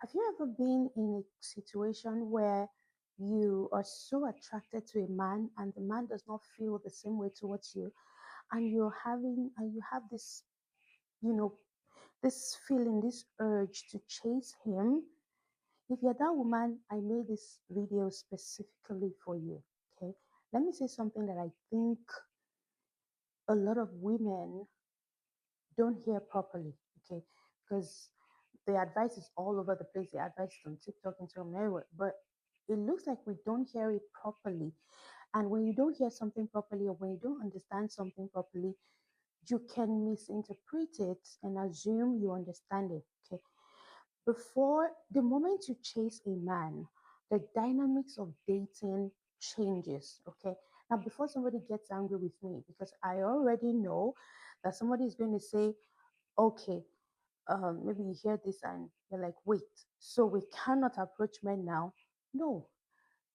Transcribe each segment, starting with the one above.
Have you ever been in a situation where you are so attracted to a man and the man does not feel the same way towards you, and you have this, you know, this feeling, this urge to chase him? If you're that woman, I made this video specifically for you. Okay. Let me say something that I think a lot of women don't hear properly. Okay. Because the advice is all over the place. The advice is on TikTok, Instagram, everywhere. But it looks like we don't hear it properly. And when you don't hear something properly, or when you don't understand something properly, you can misinterpret it and assume you understand it. Okay. Before the moment you chase a man, the dynamics of dating changes. Okay. Now, before somebody gets angry with me, because I already know that somebody is going to say, okay, maybe you hear this and you're like, wait, so we cannot approach men now? No,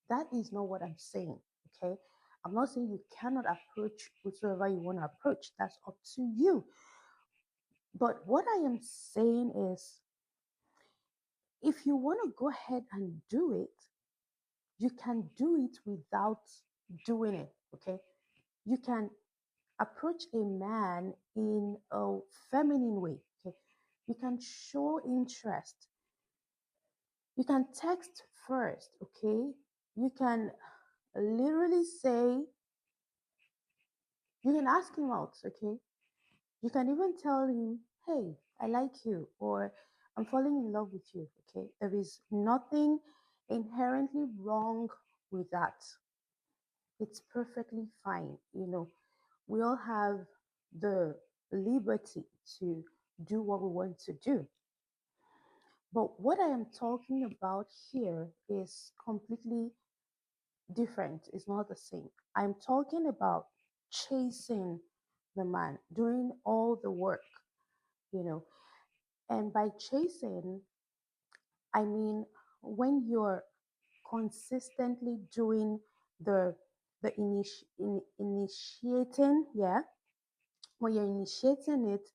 that is not what I'm saying. Okay. I'm not saying you cannot approach whosoever you want to approach. That's up to you. But what I am saying is, if you want to go ahead and do it, you can do it without doing it. Okay. You can approach a man in a feminine way. Okay. You can show interest. You can text first. Okay. You can literally say, you can ask him out. Okay. You can even tell him, hey, I like you, or I'm falling in love with you. Okay. There is nothing inherently wrong with that. It's perfectly fine. We all have the liberty to do what we want to do. But what I am talking about here is completely different. It's not the same. I'm talking about chasing the man, doing all the work, you know. And by chasing, I mean when you're consistently doing the initiating, yeah, when you're initiating it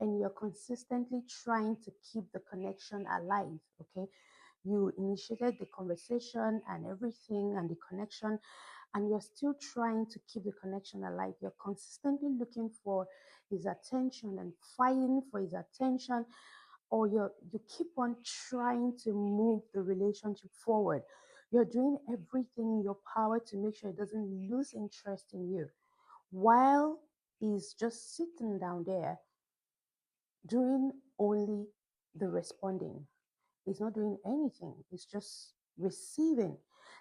and you're consistently trying to keep the connection alive. Okay. You initiated the conversation and everything and the connection, and you're still trying to keep the connection alive. You're consistently looking for his attention and fighting for his attention, or you keep on trying to move the relationship forward. You're doing everything in your power to make sure it doesn't lose interest in you, while he's just sitting down there doing only the responding. He's not doing anything. He's just receiving.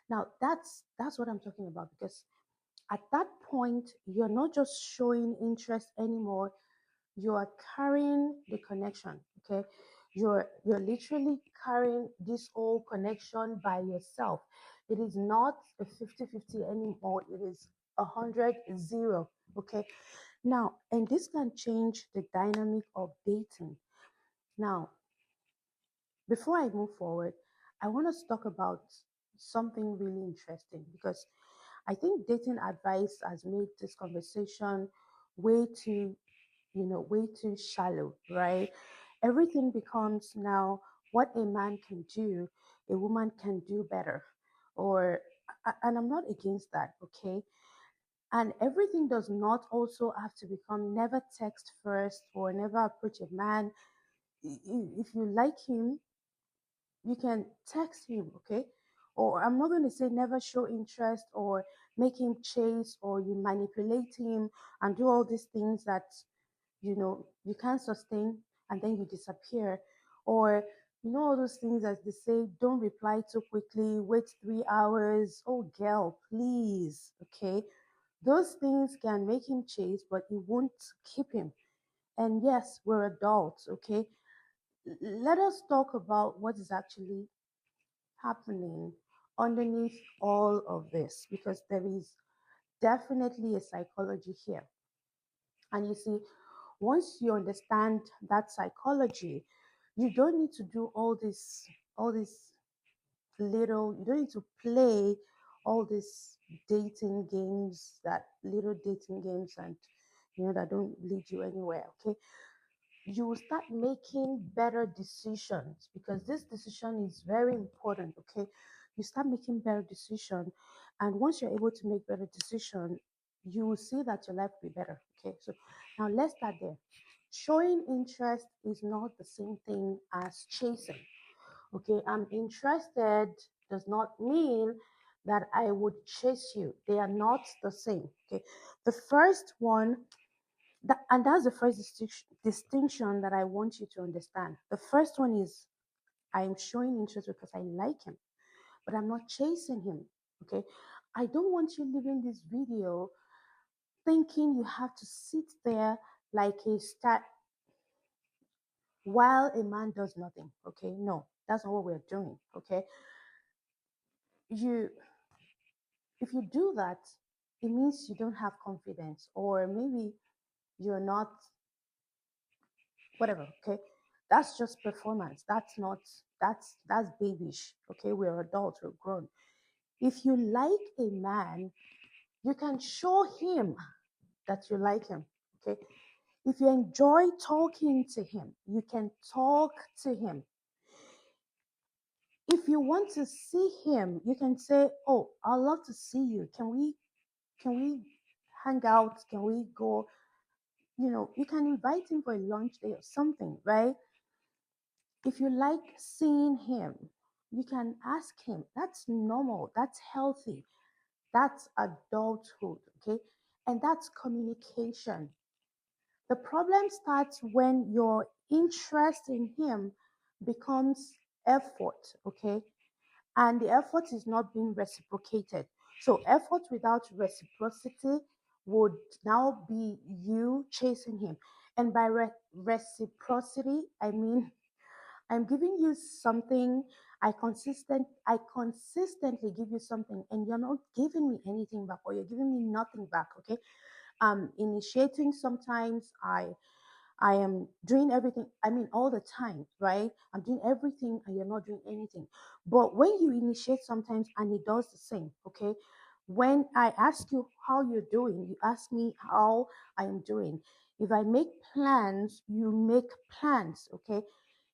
Now that's what I'm talking about, because at that point you're not just showing interest anymore. You are carrying the connection. Okay. You're literally carrying this whole connection by yourself. It is not a 50-50 anymore. It is 100-0. Okay. Now, and this can change the dynamic of dating. Now, before I move forward, I want us to talk about something really interesting, because I think dating advice has made this conversation way too, way too shallow, right? Everything becomes now what a man can do, a woman can do better. Or, and I'm not against that, okay? And everything does not also have to become never text first or never approach a man. If you like him, you can text him, okay? Or I'm not going to say never show interest or make him chase, or you manipulate him and do all these things that you can't sustain, and then you disappear. Or all those things, as they say, don't reply too quickly, wait 3 hours. Oh girl, please, okay? Those things can make him chase, but it won't keep him. And yes, we're adults, okay? Let us talk about what is actually happening underneath all of this, because there is definitely a psychology here. And you see, once you understand that psychology, you don't need to do all this little, you don't need to play all these dating games, that little dating games, and that don't lead you anywhere. Okay. you will start making better decisions, because this decision is very important. Okay, you start making better decision, and once you're able to make better decision, you will see that your life will be better. Okay, so now let's start there. Showing interest is not the same thing as chasing. Okay, I'm interested does not mean that I would chase you. They are not the same. Okay, the first one, and that's the first distinction that I want you to understand. The first one is I'm showing interest because I like him, but I'm not chasing him. Okay, I don't want you leaving this video thinking you have to sit there like a stat while a man does nothing. Okay, no, that's not what we're doing. Okay, you if you do that, it means you don't have confidence, or maybe you're not, whatever. Okay, that's just performance. That's not, that's babyish. Okay, we're adults, we're grown. If you like a man, you can show him that you like him. Okay, if you enjoy talking to him, you can talk to him. If you want to see him, you can say, oh, I'd love to see you. Can we hang out? Can we go? You can invite him for a lunch day or something, right? If you like seeing him, you can ask him. That's normal. That's healthy. That's adulthood, okay? And that's communication. The problem starts when your interest in him becomes effort, okay? And the effort is not being reciprocated. So, effort without reciprocity would now be you chasing him. And by reciprocity, I mean I'm giving you something. I consistently give you something, and you're not giving me anything back, or you're giving me nothing back. Okay. Initiating sometimes I am doing everything. I mean, all the time, right? I'm doing everything and you're not doing anything. But when you initiate sometimes and it does the same, okay? When I ask you how you're doing, you ask me how I am doing. If I make plans, you make plans, okay?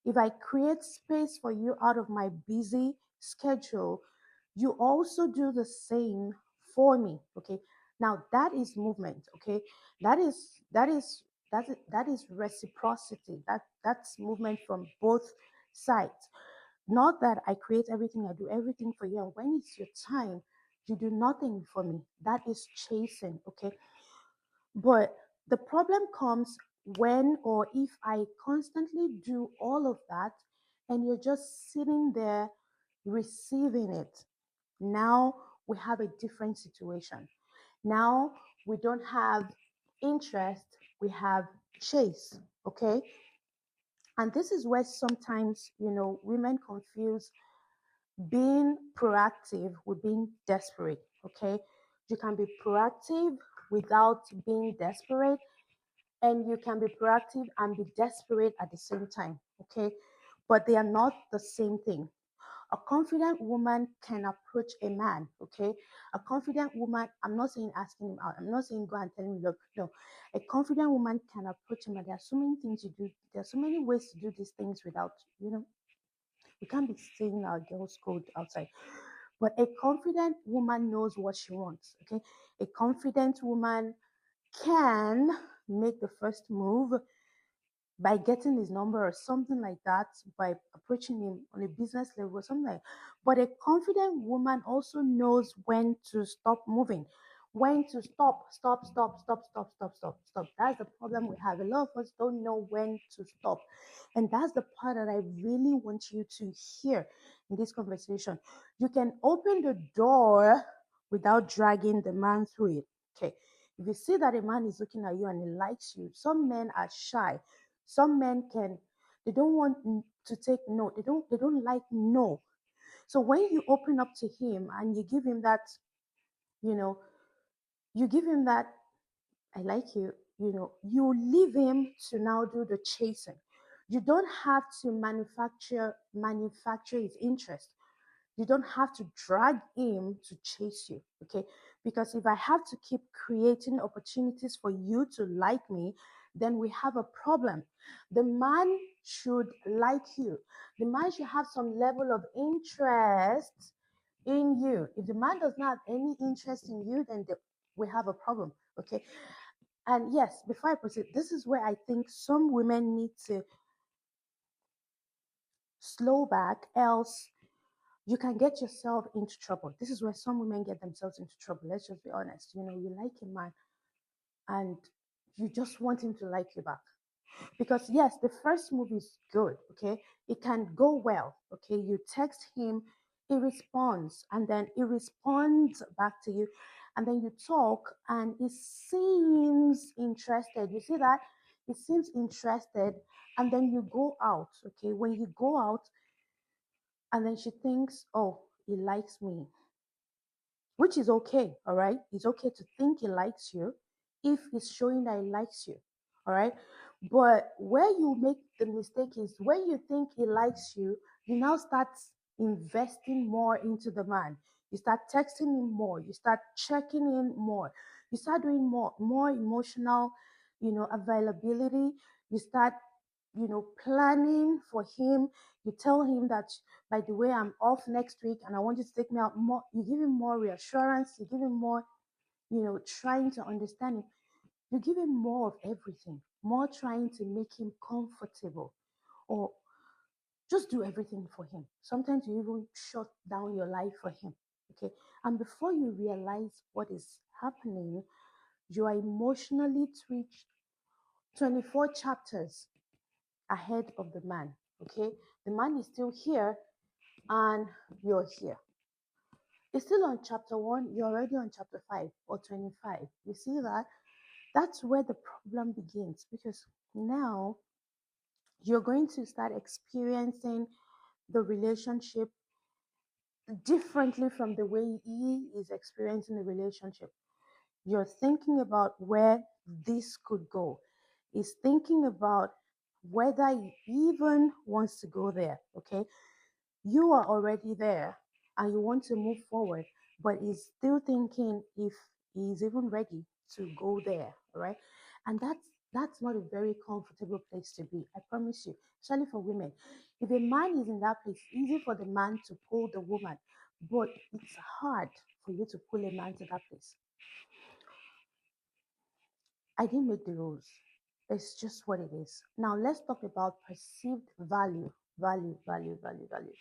If I create space for you out of my busy schedule, you also do the same for me, okay? Now that is movement, okay? That is reciprocity. That's movement from both sides. Not that I create everything, I do everything for you, and when it's your time, you do nothing for me. That is chasing, okay? But the problem comes when or if I constantly do all of that and you're just sitting there receiving it. Now we have a different situation. Now we don't have interest, we have chase, okay? And this is where sometimes, women confuse being proactive with being desperate, okay? You can be proactive without being desperate, and you can be proactive and be desperate at the same time, okay? But they are not the same thing. A confident woman can approach a man, okay? A confident woman, I'm not saying asking him out, I'm not saying go and tell him, look, no. A confident woman can approach him, and there are so many things you do, there are so many ways to do these things without, we can't be saying our girls code outside. But a confident woman knows what she wants, okay? A confident woman can make the first move by getting his number or something like that, by approaching him on a business level or something like that. But a confident woman also knows when to stop moving, when to stop. That's the problem we have. A lot of us don't know when to stop. And that's the part that I really want you to hear in this conversation. You can open the door without dragging the man through it. Okay. If you see that a man is looking at you and he likes you, some men are shy. Some men they don't want to take no. They don't like no. So when you open up to him and you give him that, you know, you give him that, I like you, you leave him to now do the chasing. You don't have to manufacture his interest. You don't have to drag him to chase you, okay? Because if I have to keep creating opportunities for you to like me, then we have a problem. The man should like you. The man should have some level of interest in you. If the man does not have any interest in you, then we have a problem. Okay. And yes, before I proceed, this is where I think some women need to slow back, else you can get yourself into trouble. This is where some women get themselves into trouble. Let's just be honest. You like a man and you just want him to like you back. Because yes, the first move is good, okay? It can go well, okay? You text him, he responds, and then he responds back to you, and then you talk, and he seems interested. You see that? He seems interested, and then you go out, okay? When you go out, and then she thinks, oh, he likes me, which is okay, all right? It's okay to think he likes you if he's showing that he likes you, all right? But where you make the mistake is when you think he likes you, you now start investing more into the man. You start texting him more, you start checking in more, you start doing more emotional, availability. You start planning for him. You tell him that, by the way, I'm off next week and I want you to take me out more. You give him more reassurance. You give him more, trying to understand him. You give him more of everything, more trying to make him comfortable, or just do everything for him. Sometimes you even shut down your life for him. Okay. And before you realize what is happening, you are emotionally twitched 24 chapters ahead of the man. Okay. The man is still here and you're here. It's still on chapter 1, you're already on chapter 5 or 25. You see that? That's where the problem begins, because now you're going to start experiencing the relationship differently from the way he is experiencing the relationship. You're thinking about where this could go. He's thinking about whether he even wants to go there. Okay. You are already there and you want to move forward, but he's still thinking if he's even ready to go there. All right. And that's not a very comfortable place to be. I promise you, especially for women. If a man is in that place, easy for the man to pull the woman, but it's hard for you to pull a man to that place. I didn't make the rules. It's just what it is. Now let's talk about perceived value. Value, value, value, value.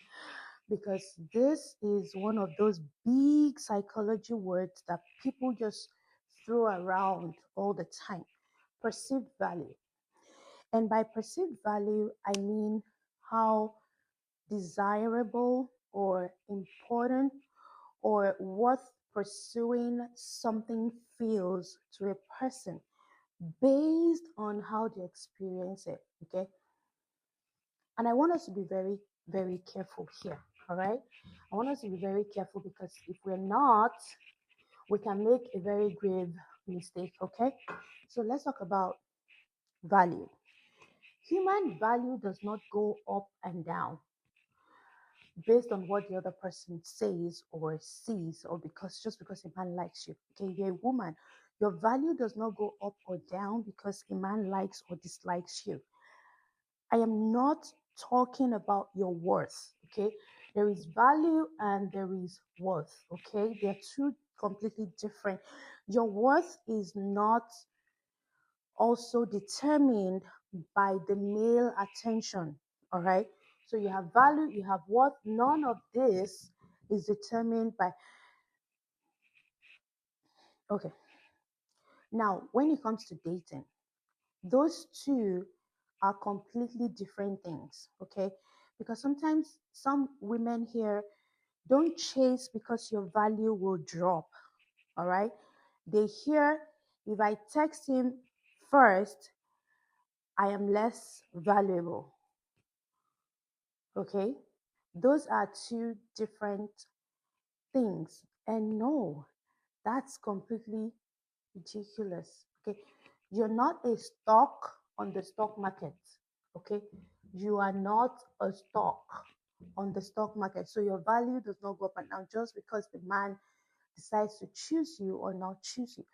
Because this is one of those big psychology words that people just throw around all the time. Perceived value. And by perceived value, I mean how desirable or important or worth pursuing something feels to a person based on how they experience it. Okay. And I want us to be very, very careful here. All right. I want us to be very careful, because if we're not, we can make a very grave mistake. Okay. So let's talk about value. Human value does not go up and down based on what the other person says or sees, or just because a man likes you. Okay. You're a woman. Your value does not go up or down because a man likes or dislikes you. I am not talking about your worth, okay? There is value and there is worth, okay? They're two completely different. Your worth is not also determined by the male attention, all right? So you have value, you have worth. None of this is determined by, okay. Now, when it comes to dating, those two are completely different things, okay? Because sometimes some women here don't chase because your value will drop, all right? They hear, if I text him first, I am less valuable, okay? Those are two different things. And no, that's completely ridiculous, okay? You're not a stock on the stock market, okay? You are not a stock on the stock market. So your value does not go up and down just because the man decides to choose you or not choose you.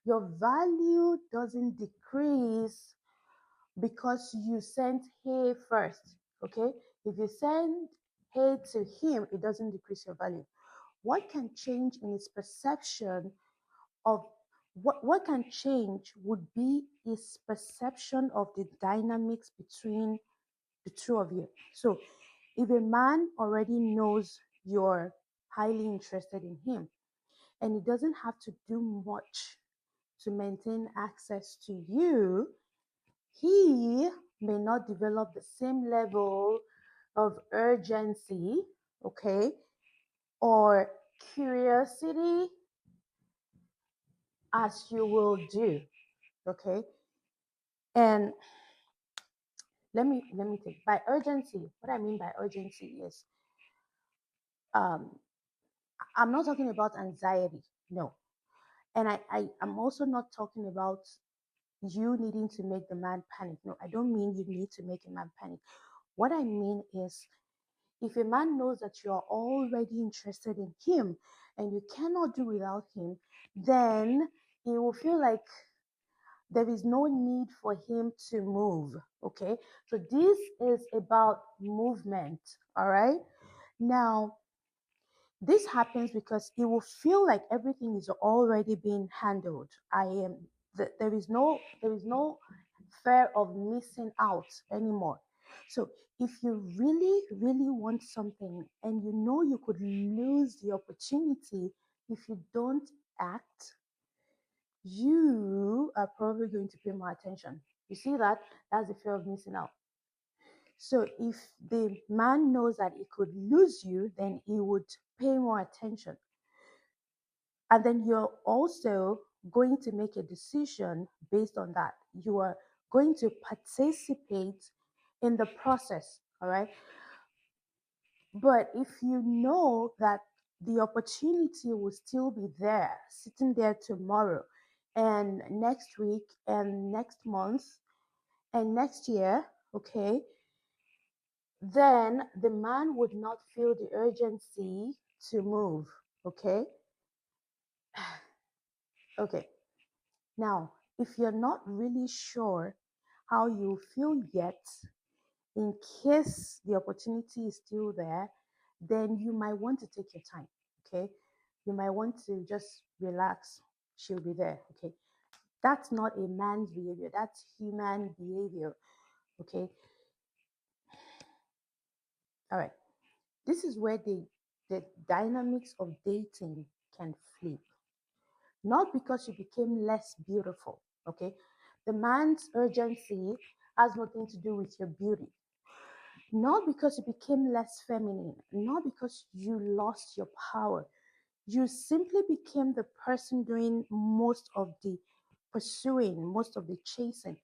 Your value doesn't decrease because you sent hey first. Okay? If you send hey to him, it doesn't decrease your value. What can change in his perception of what can change would be his perception of the dynamics between the two of you. So if a man already knows you're highly interested in him and he doesn't have to do much to maintain access to you, he may not develop the same level of urgency, okay, or curiosity as you will do, okay. And let me think. By urgency, what I mean by urgency is, um, I'm not talking about anxiety, no, and I'm also not talking about you needing to make the man panic. No, I don't mean you need to make a man panic. What I mean is, if a man knows that you are already interested in him and you cannot do without him, then he will feel like there is no need for him to move. Okay, so this is about movement. All right, now this happens because he will feel like everything is already being handled. There is no fear of missing out anymore. So if you really really want something and you know you could lose the opportunity if you don't act, you are probably going to pay more attention. You see that? That's the fear of missing out. So if the man knows that he could lose you, then he would pay more attention. And then you're also going to make a decision based on that. You are going to participate in the process, all right? But if you know that the opportunity will still be there, sitting there tomorrow and next week and next month and next year, okay, then the man would not feel the urgency to move, okay? Okay. Now, if you're not really sure how you feel yet, in case the opportunity is still there, then you might want to take your time, okay? You might want to just relax. She'll be there, okay? That's not a man's behavior, that's human behavior, okay? All right. This is where the dynamics of dating can flip. Not because you became less beautiful, okay? The man's urgency has nothing to do with your beauty. Not because you became less feminine, not because you lost your power. You simply became the person doing most of the pursuing, most of the chasing,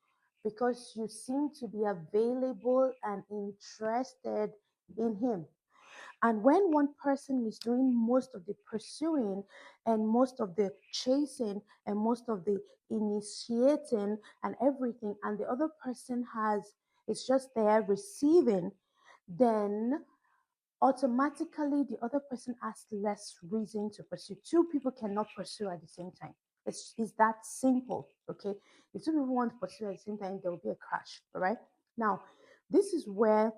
because you seem to be available and interested in him. And when one person is doing most of the pursuing and most of the chasing and most of the initiating and everything, and the other person is just there receiving, then automatically the other person has less reason to pursue. Two people cannot pursue at the same time. It's that simple. Okay. If two people want to pursue at the same time, there will be a crash. All right. Now, this is where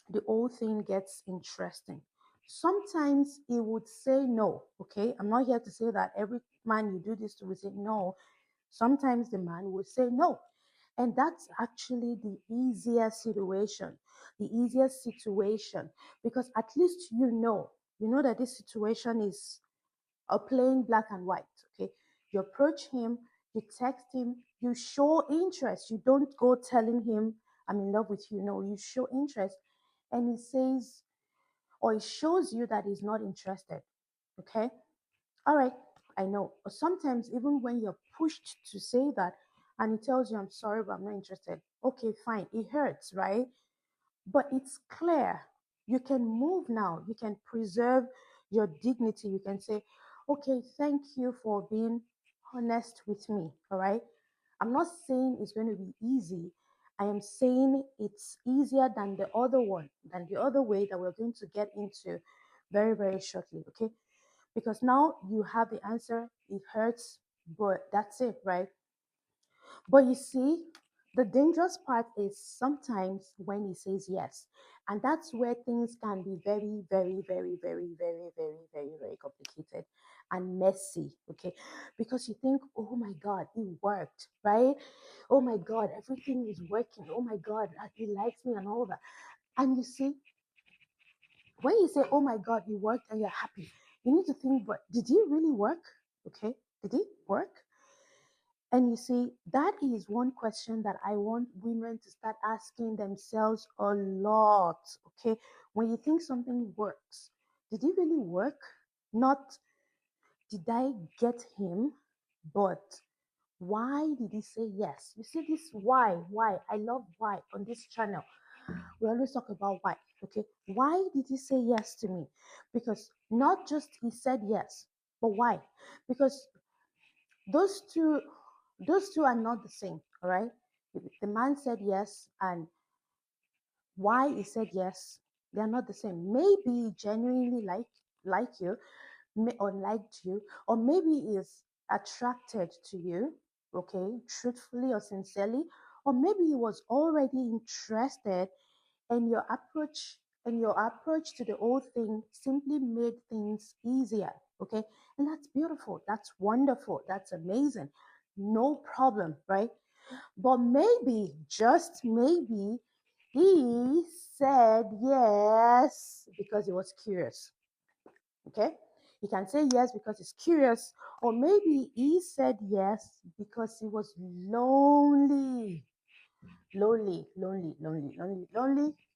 the whole thing gets interesting. Sometimes he would say no. Okay, I'm not here to say that every man you do this to will say no. Sometimes the man will say no, and that's actually the easiest situation. The easiest situation, because at least you know that this situation is a plain black and white. Okay, you approach him, you text him, you show interest. You don't go telling him I'm in love with you. No, you show interest, and he says, or he shows you that he's not interested. Okay, all right, I know. Or sometimes even when you're pushed to say that, and he tells you I'm sorry but I'm not interested, okay, fine, it hurts, right? But it's clear. You can move now. You can preserve your dignity. You can say, okay, thank you for being honest with me. All right. I'm not saying it's going to be easy. I am saying it's easier than the other one, than the other way that we're going to get into very, very shortly. Okay. Because now you have the answer. It hurts, but that's it, right? But you see, the dangerous part is sometimes when he says yes. And that's where things can be very, very, very, very, very, very, very, very complicated and messy. Okay. Because you think, oh my God, it worked, right? Oh my God, everything is working. Oh my God, he likes me and all that. And you see, when you say, oh my God, it worked and you're happy, you need to think, but did it really work? Okay. Did it work? And you see, that is one question that I want women to start asking themselves a lot. Okay. When you think something works, did it really work? Not, did I get him? But why did he say yes? You see, this why, why. I love why on this channel. We always talk about why. Okay. Why did he say yes to me? Because not just he said yes, but why? Because those two those two are not the same. All right, the man said yes, and why he said yes, they are not the same. Maybe he genuinely like you, or liked you, or maybe he is attracted to you, okay, truthfully or sincerely, or maybe he was already interested, and your approach to the whole thing simply made things easier. Okay. And that's beautiful, that's wonderful, that's amazing, no problem, right? But maybe, just maybe, he said yes because he was curious. Okay. He can say yes because he's curious, or maybe he said yes because he was lonely. Lonely,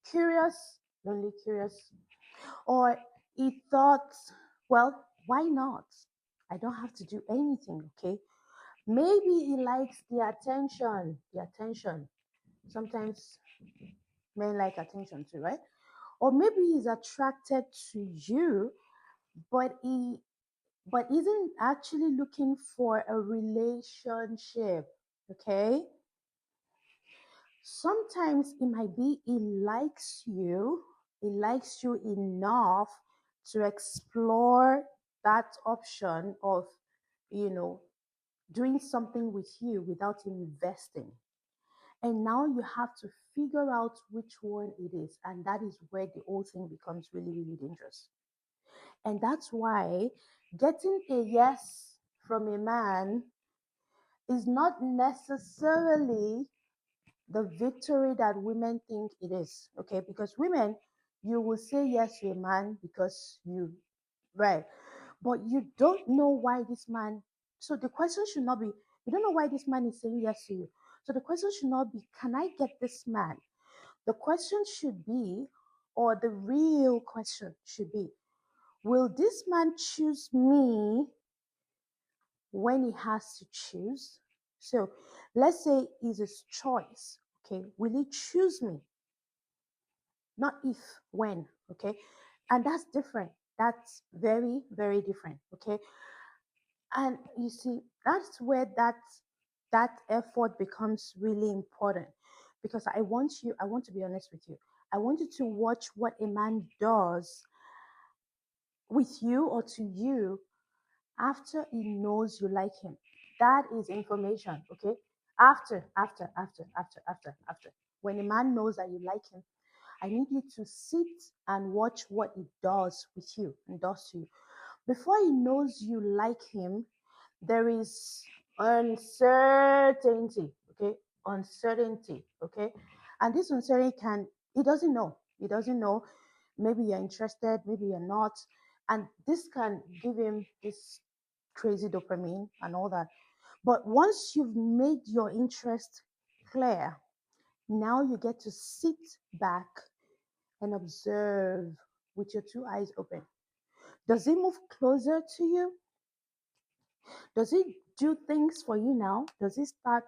curious, lonely, curious. Or he thought, well, why not? I don't have to do anything, okay? Maybe he likes the attention, Sometimes men like attention too, right? Or maybe he's attracted to you, but he isn't actually looking for a relationship, okay? Sometimes it might be he likes you enough to explore that option of, you know, doing something with you without investing. And now you have to figure out which one it is. And that is where the whole thing becomes really, really dangerous. And that's why getting a yes from a man is not necessarily the victory that women think it is. Okay, because women, you will say yes to a man because you, right, but you don't know why this man. So the question should not be, you don't know why this man is saying yes to you. So the question should not be, can I get this man? The question should be, or the real question should be, will this man choose me when he has to choose? So let's say it's his choice. Okay, will he choose me? Not if, when. Okay, and that's different. That's very, very different. Okay, and you see, that's where that effort becomes really important, because I want to be honest with you. I want you to watch what a man does with you or to you after he knows you like him. That is information, okay? After. When a man knows that you like him, I need you to sit and watch what he does with you and does to you. Before he knows you like him, there is uncertainty, okay? Uncertainty, okay? And this uncertainty he doesn't know. Maybe you're interested, maybe you're not. And this can give him this crazy dopamine and all that. But once you've made your interest clear, now you get to sit back and observe with your two eyes open. Does he move closer to you? Does he do things for you now? Does he start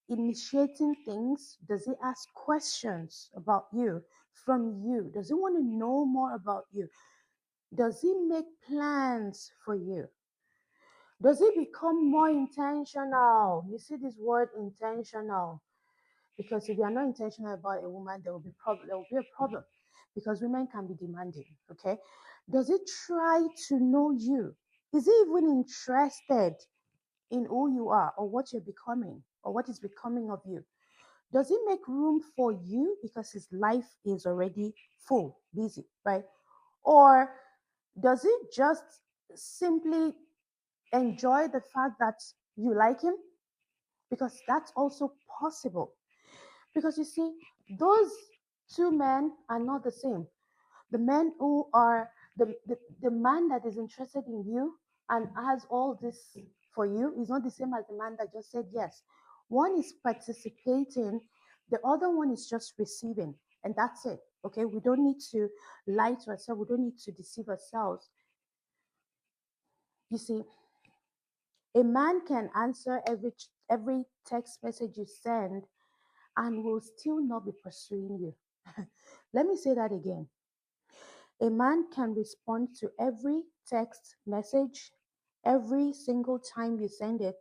initiating things? Does he ask questions about you from you? Does he want to know more about you? Does he make plans for you? Does he become more intentional? You see this word intentional. Because if you are not intentional about a woman, there will be problem. There will be a problem, because women can be demanding. Okay, does he try to know you? Is he even interested in who you are or what you're becoming or what is becoming of you? Does he make room for you because his life is already full, busy, right? Or does he just simply enjoy the fact that you like him? Because that's also possible. Because you see, those two men are not the same. The men who are the man that is interested in you and has all this for you is not the same as the man that just said yes. One is participating, the other one is just receiving, and that's it. Okay, we don't need to lie to ourselves, we don't need to deceive ourselves. You see, a man can answer every text message you send and will still not be pursuing you. Let me say that again. A man can respond to every text message every single time you send it,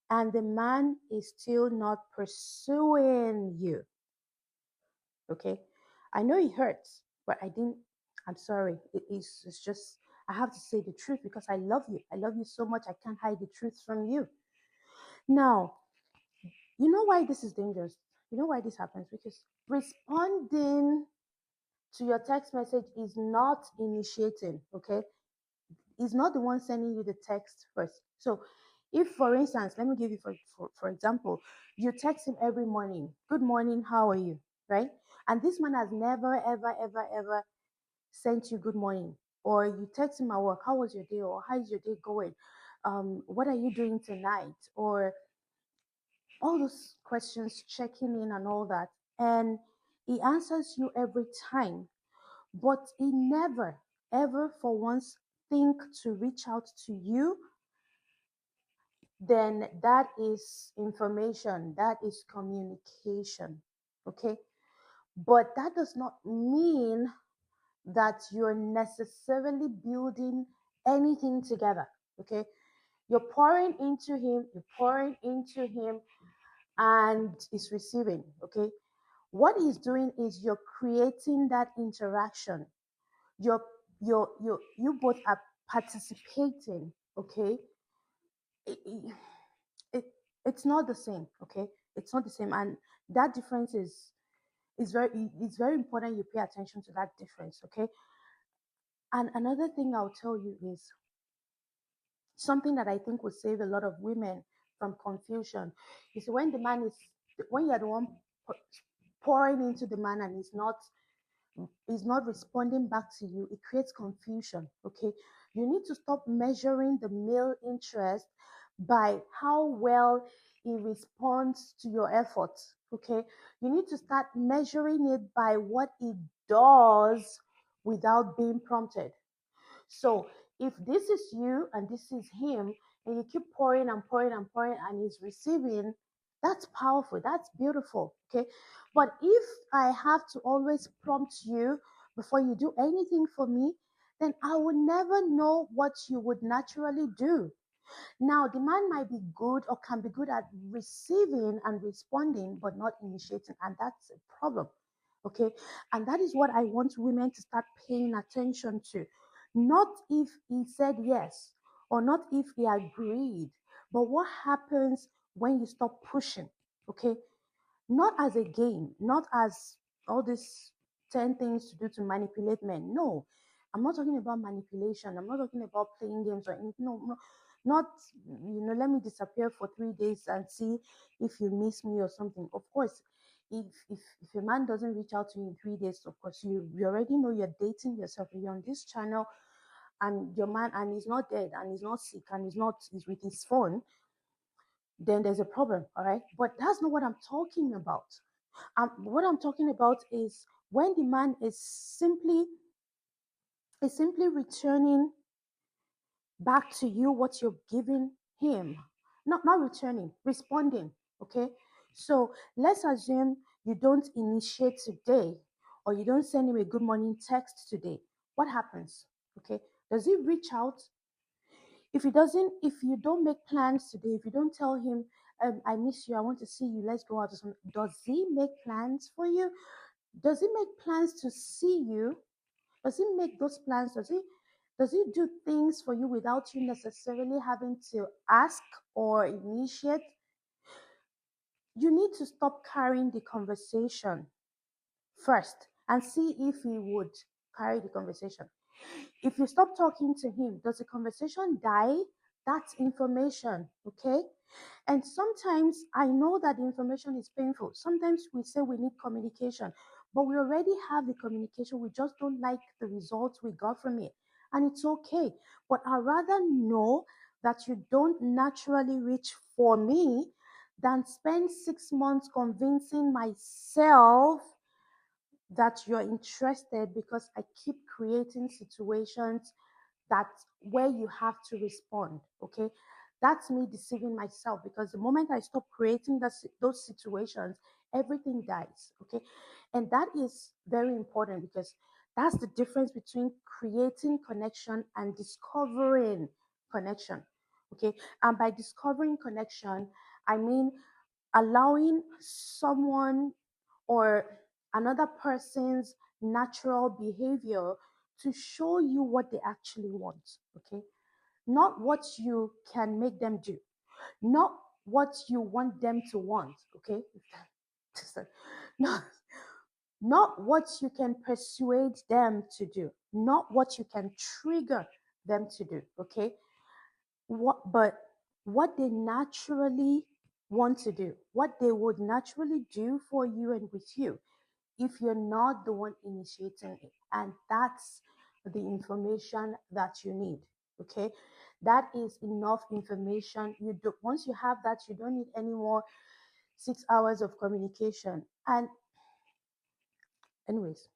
and the man is still not pursuing you. Okay? I know it hurts, but I'm sorry. It's just, I have to say the truth because I love you. I love you so much. I can't hide the truth from you. Now, you know why this is dangerous? You know why this happens? Because responding to your text message is not initiating, okay? He's not the one sending you the text first. So if, for instance, let me give you for example, you text him every morning, good morning, how are you? Right? And this man has never, ever, ever, ever sent you good morning. Or you text him at work, how was your day? Or how is your day going? What are you doing tonight? Or all those questions, checking in and all that. And he answers you every time, but he never, ever for once think to reach out to you, then that is information, that is communication. Okay. But that does not mean that you're necessarily building anything together. Okay. You're pouring into him, and he's receiving. Okay. What he's doing is you're creating that interaction. You're you both are participating. Okay. It, it, it's not the same. Okay. It's not the same, and that difference is very, it's very important you pay attention to that difference. Okay. And another thing I'll tell you is something that I think will save a lot of women from confusion is when the man is, when you're the one pouring into the man and is not responding back to you, it creates confusion. Okay. You need to stop measuring the male interest by how well he responds to your efforts. Okay. You need to start measuring it by what he does without being prompted. So if this is you and this is him, and you keep pouring and pouring and pouring and he's receiving, that's powerful. That's beautiful. Okay. But if I have to always prompt you before you do anything for me, then I will never know what you would naturally do. Now, the man might be good or can be good at receiving and responding, but not initiating, and that's a problem. Okay. And that is what I want women to start paying attention to. Not if he said yes or not if he agreed, but what happens when you stop pushing. Okay. Not as a game, not as all these 10 things to do to manipulate men. No, I'm not talking about manipulation. I'm not talking about playing games or anything. No, no, not, let me disappear for 3 days and see if you miss me or something. Of course, if a man doesn't reach out to you in 3 days, of course, you already know you're dating yourself. You're on this channel and your man, and he's not dead and he's not sick and he's with his phone, then there's a problem. All right. But that's not what I'm talking about. What I'm talking about is when the man is simply returning back to you what you're giving him, not returning, responding. Okay, so let's assume you don't initiate today, or you don't send him a good morning text today. What happens? Okay, does he reach out? If he doesn't, if you don't make plans today, if you don't tell him, I miss you, I want to see you, let's go out or something, does he make plans for you? Does he make plans to see you? Does he make those plans? Does it do things for you without you necessarily having to ask or initiate? You need to stop carrying the conversation first and see if he would carry the conversation. If you stop talking to him, does the conversation die? That's information, okay? And sometimes I know that the information is painful. Sometimes we say we need communication, but we already have the communication. We just don't like the results we got from it. And it's okay. But I'd rather know that you don't naturally reach for me than spend 6 months convincing myself that you're interested because I keep creating situations that where you have to respond. Okay, that's me deceiving myself because the moment I stop creating those situations, everything dies. Okay, and that is very important because that's the difference between creating connection and discovering connection. Okay, and by discovering connection, I mean allowing someone or another person's natural behavior to show you what they actually want, okay? Not what you can make them do, not what you want them to want, okay? not, not what you can persuade them to do, not what you can trigger them to do, okay? But what they naturally want to do, what they would naturally do for you and with you if you're not the one initiating it. And that's the information that you need. Okay. That is enough information. Once you have that, you don't need any more 6 hours of communication. And anyways,